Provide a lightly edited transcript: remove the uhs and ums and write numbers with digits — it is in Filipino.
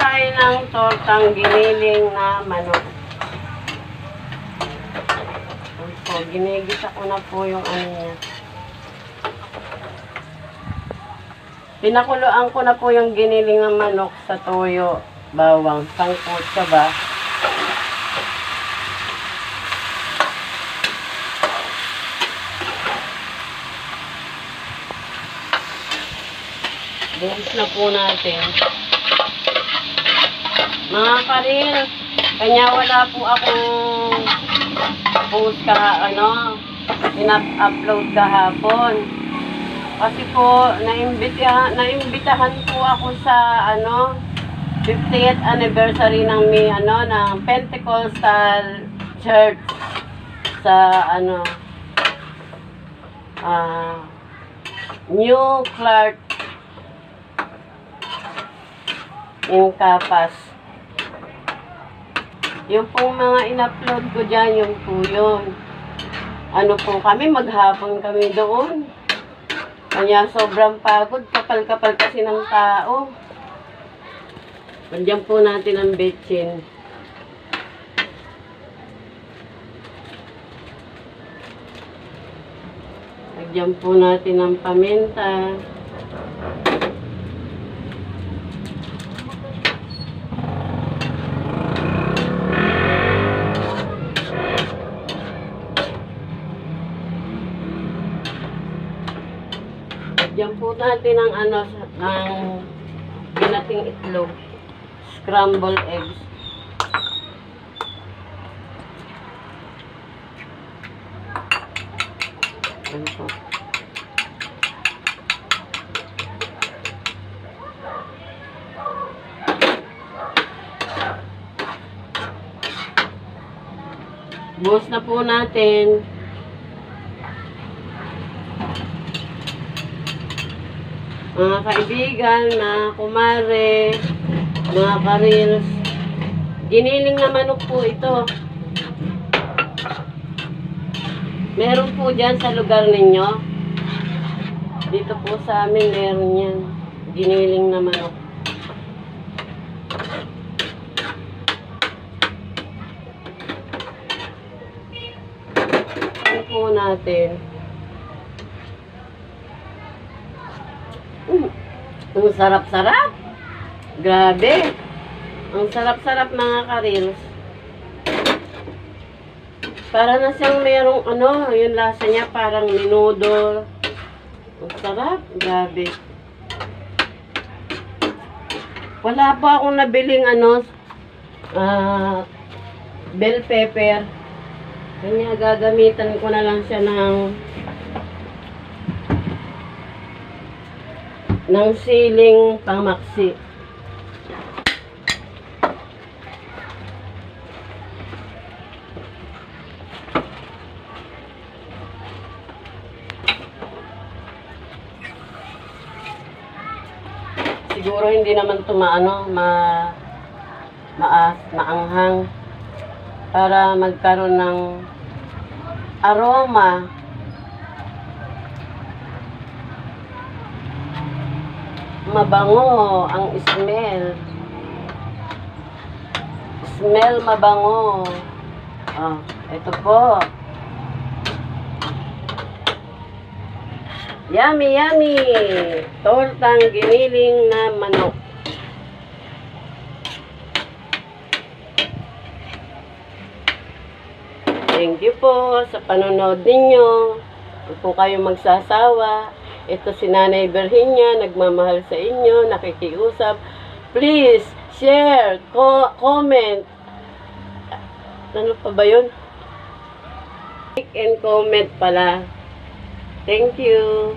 tayo ng tortang giniling na manok. So, ginigisa ko na po yung ano niya. Pinakuloan ko na po yung giniling ng manok sa toyo, bawang, sangkot, ba? Buhos na po natin. Mga karil, kanya wala po akong post in-upload kahapon. Kasi po, naimbitahan po ako sa 50th anniversary ng ng Pentecostal Church sa New Clark in Capas. Yung pong mga in-upload ko dyan, yung po yun. Kami, maghapon kami doon. Kanya sobrang pagod, kapal-kapal kasi ng tao. Lagyan po natin ang betchin. Lagyan po natin ang paminta. Lagyan po natin ang ng ginating itlog. Scrambled eggs. Ayan po. Buhos na po natin. Mga kaibigan, mga kumare, mga karils, giniling na manok po ito. Meron po dyan sa lugar ninyo. Dito po sa amin meron yan. Giniling na manok. Ito po natin. Ang sarap-sarap. Grabe. Ang sarap-sarap mga karils. Para na siyang merong yung lasa niya parang menudo. Ang sarap. Grabe. Wala pa akong nabiling bell pepper. Kanya gagamitan ko na lang siya ng siling pangmaksi. Siguro hindi naman ito maanghang para magkaroon ng aroma. Mabango ang smell. Smell mabango. Ito po. Yummy, yummy. Tortang giniling na manok. Thank you po sa panonood ninyo. Huwag po kayong magsasawa. Ito si Nanay Virginia, nagmamahal sa inyo, nakikiusap. Please, share, comment. Ano pa ba yun? Like and comment pala. Thank you.